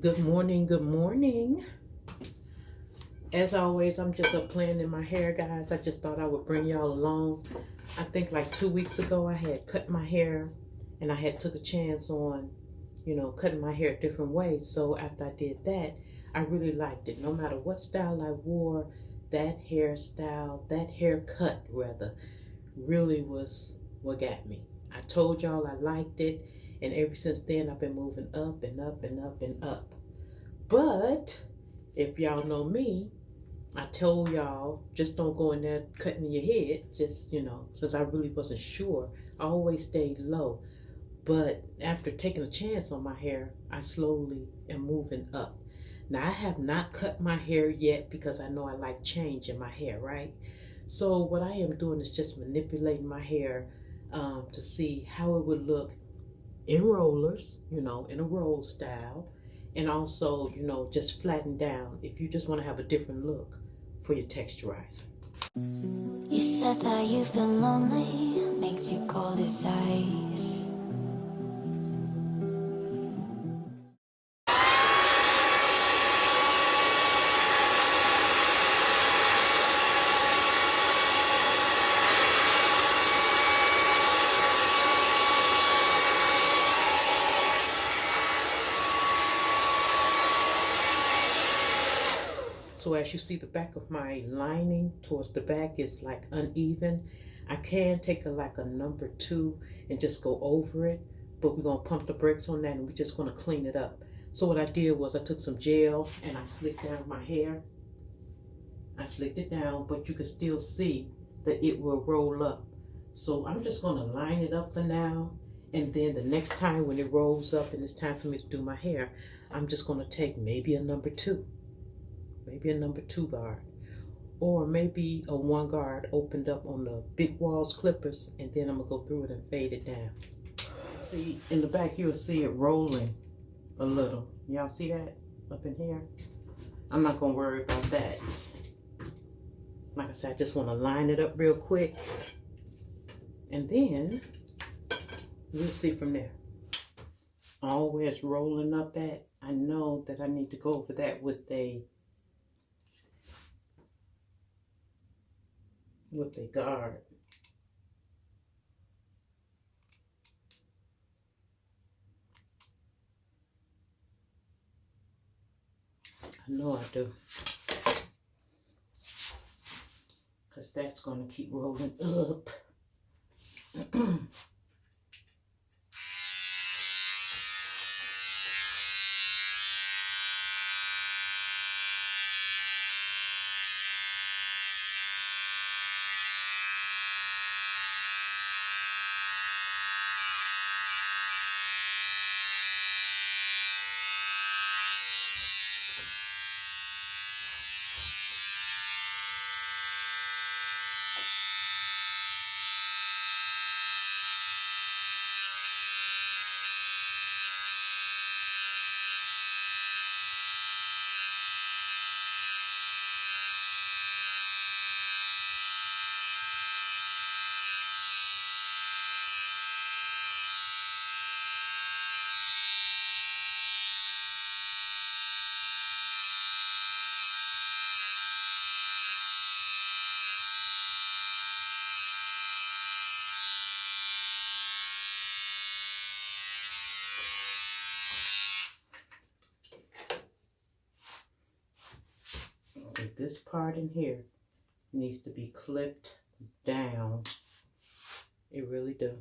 Good morning, good morning. As always, I'm just up playing in my hair, guys. I just thought I would bring y'all along. I think like 2 weeks ago, I had cut my hair and I had took a chance on, cutting my hair a different way. So after I did that, I really liked it. No matter what style I wore, that hairstyle, that haircut rather, really was what got me. I told y'all I liked it, and ever since then I've been moving up and up and up and up. But if y'all know me, I told y'all just don't go in there cutting your head, just, since I really wasn't sure. I always stayed low. But after taking a chance on my hair, I slowly am moving up. Now, I have not cut my hair yet because I know I like change in my hair, right? So what I am doing is just manipulating my hair to see how it would look in rollers, in a roll style, and also, just flatten down if you just want to have a different look for your texturizer. You said that you've been lonely, makes you cold as ice. So as you see, the back of my lining towards the back is like uneven. I can take like a number 2 and just go over it, but we're gonna pump the brakes on that and we're just gonna clean it up. So what I did was I took some gel and I slicked down my hair. I slicked it down, but you can still see that it will roll up. So I'm just gonna line it up for now. And then the next time when it rolls up and it's time for me to do my hair, I'm just gonna take maybe a number 2. Maybe a number 2 guard, or maybe a 1 guard opened up on the big walls clippers, and then I'm gonna go through it and fade it down. See, in the back you'll see it rolling a little. Y'all see that up in here? I'm not gonna worry about that. Like I said, I just want to line it up real quick, and then we'll see from there. Always rolling up at, I know that I need to go over that with a guard. I know I do. Because that's going to keep rolling up. So this part in here needs to be clipped down. It really does.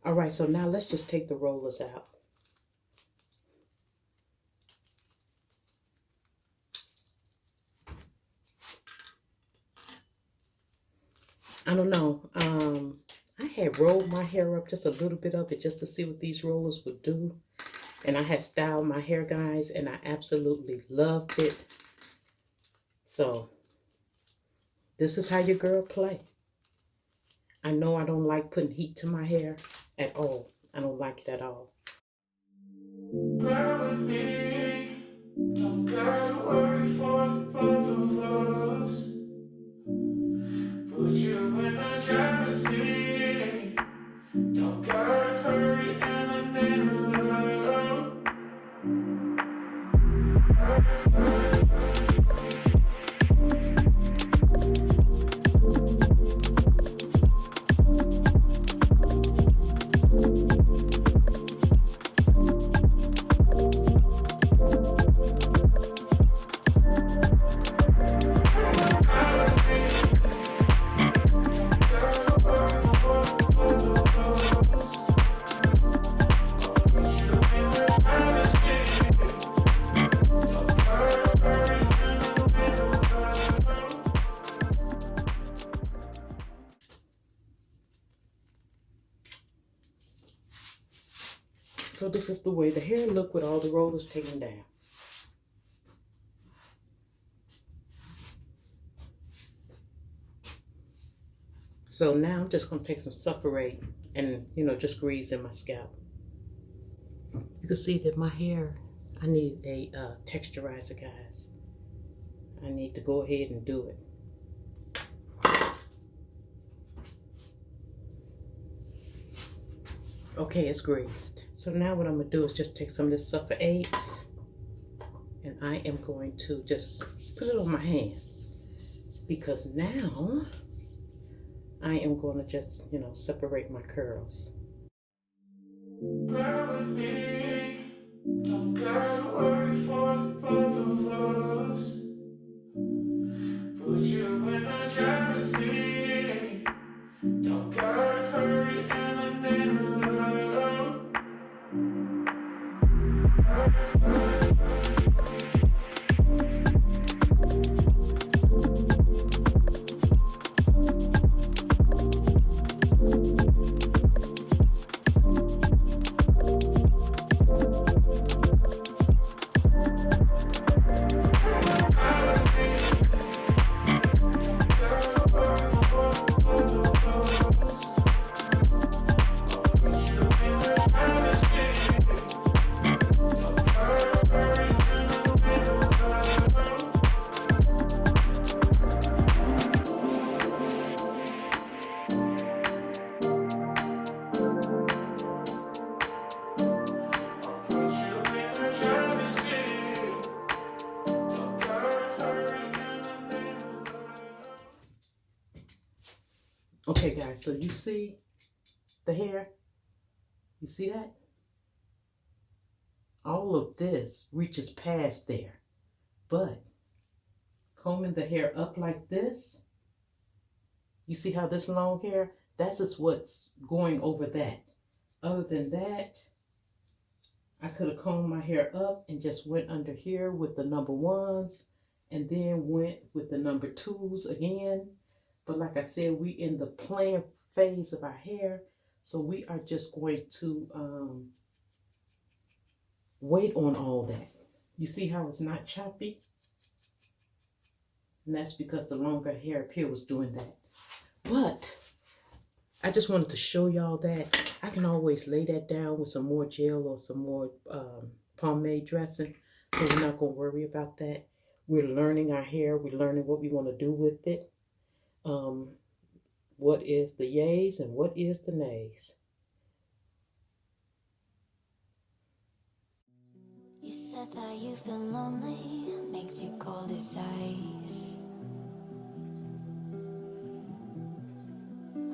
All right, so now let's just take the rollers out. I don't know. I had rolled my hair up just a little bit of it just to see what these rollers would do. And I had styled my hair, guys, and I absolutely loved it. So this is how your girl play. I know I don't like putting heat to my hair at all. I don't like it at all. Ride with me. Don't gotta worry for the both of us. Put you in the driver's seat. Don't gotta hurry and I need love. So this is the way the hair look with all the rollers taken down. So now I'm just going to take some separate and, just grease in my scalp. You can see that my hair, I need a texturizer, guys. I need to go ahead and do it. Okay, it's greased. So now what I'm going to do is just take some of this Suffer 8 and I am going to just put it on my hands, because now I am going to just, separate my curls. Ride with me. Don't gotta worry for the both of us. Put you in the driver's seat. Don't gotta hurry and I need love. Okay, guys, so you see the hair? You see that? All of this reaches past there. But combing the hair up like this, you see how this long hair, that's just what's going over that. Other than that, I could have combed my hair up and just went under here with the number 1s and then went with the number 2s again. But like I said, we in the playing phase of our hair, so we are just going to wait on all that. You see how it's not choppy? And that's because the longer hair up here was doing that. But I just wanted to show y'all that I can always lay that down with some more gel or some more pomade dressing. So we're not going to worry about that. We're learning our hair. We're learning what we want to do with it. What is the yays and what is the nays. You said that you've been lonely, makes you cold as ice.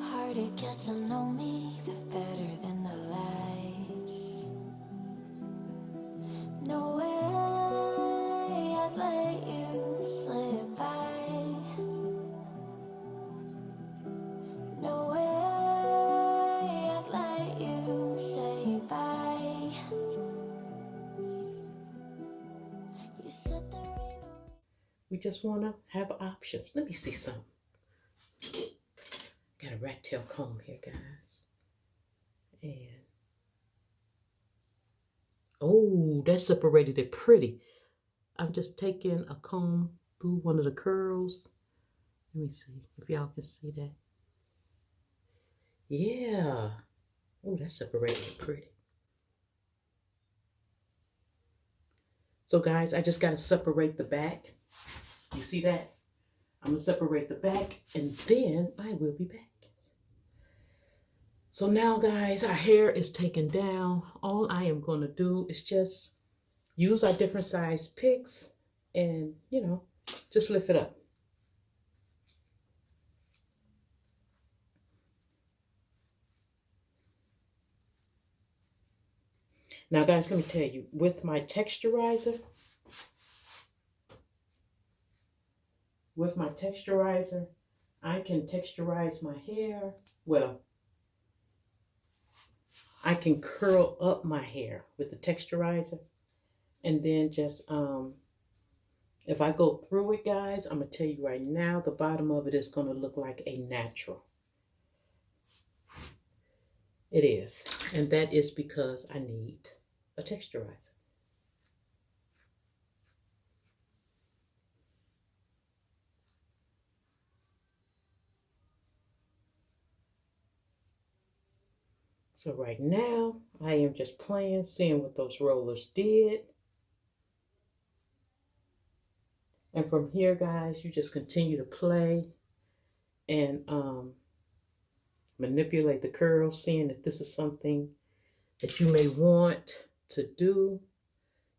Hard to get to know me, but better than the lies. No way I'd let you slip by. No way I'd let you say bye. You said there ain't no... We just want to have options. Let me see something. Got a rat tail comb here, guys. And oh, that separated it pretty. I'm just taking a comb through one of the curls. Let me see if y'all can see that. Yeah. Oh, that's separated pretty. So guys, I just got to separate the back. You see that? I'm going to separate the back and then I will be back. So now guys, our hair is taken down. All I am going to do is just use our different size picks and, you know, just lift it up. Now guys, let me tell you, with my texturizer, I can texturize my hair. Well, I can curl up my hair with the texturizer. And then just, if I go through it, guys, I'm going to tell you right now, the bottom of it is going to look like a natural. It is. And that is because I need a texturizer. So right now, I am just playing, seeing what those rollers did. And from here, guys, you just continue to play and manipulate the curls, seeing if this is something that you may want to do.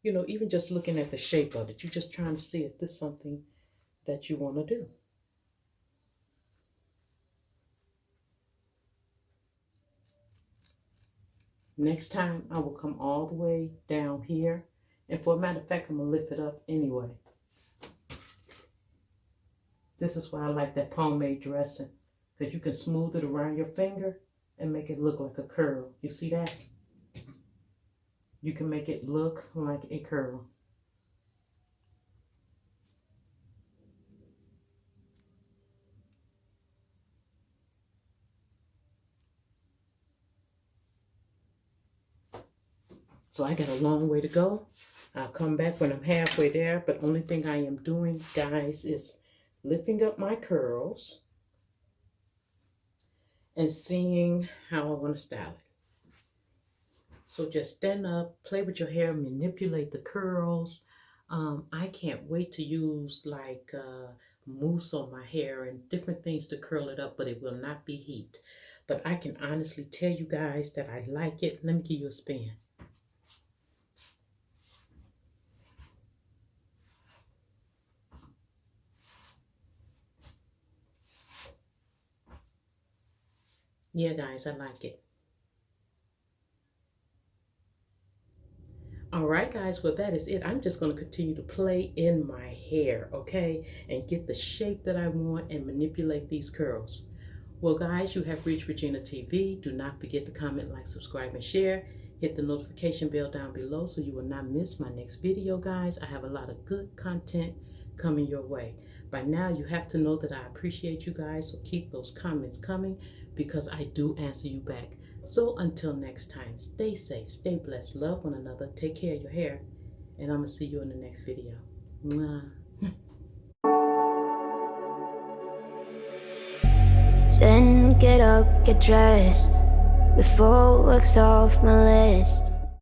You know, even just looking at the shape of it, you're just trying to see if this is something that you want to do. Next time, I will come all the way down here. And for a matter of fact, I'm going to lift it up anyway. This is why I like that pomade dressing, because you can smooth it around your finger and make it look like a curl. You see that? You can make it look like a curl. So I got a long way to go. I'll come back when I'm halfway there, but only thing I am doing, guys, is lifting up my curls and seeing how I want to style it. So just stand up, play with your hair, manipulate the curls. I can't wait to use like mousse on my hair and different things to curl it up, but it will not be heat. But I can honestly tell you guys that I like it. Let me give you a spin. Yeah, guys, I like it. All right, guys, well, that is it. I'm just going to continue to play in my hair, okay, and get the shape that I want and manipulate these curls. Well, guys, you have reached Regina TV. Do not forget to comment, like, subscribe, and share. Hit the notification bell down below so you will not miss my next video, guys. I have a lot of good content coming your way. By now, you have to know that I appreciate you guys, so keep those comments coming because I do answer you back. So until next time, stay safe, stay blessed, love one another, take care of your hair, and I'm going to see you in the next video. Mwah. Then get up, get dressed, before work's off my list.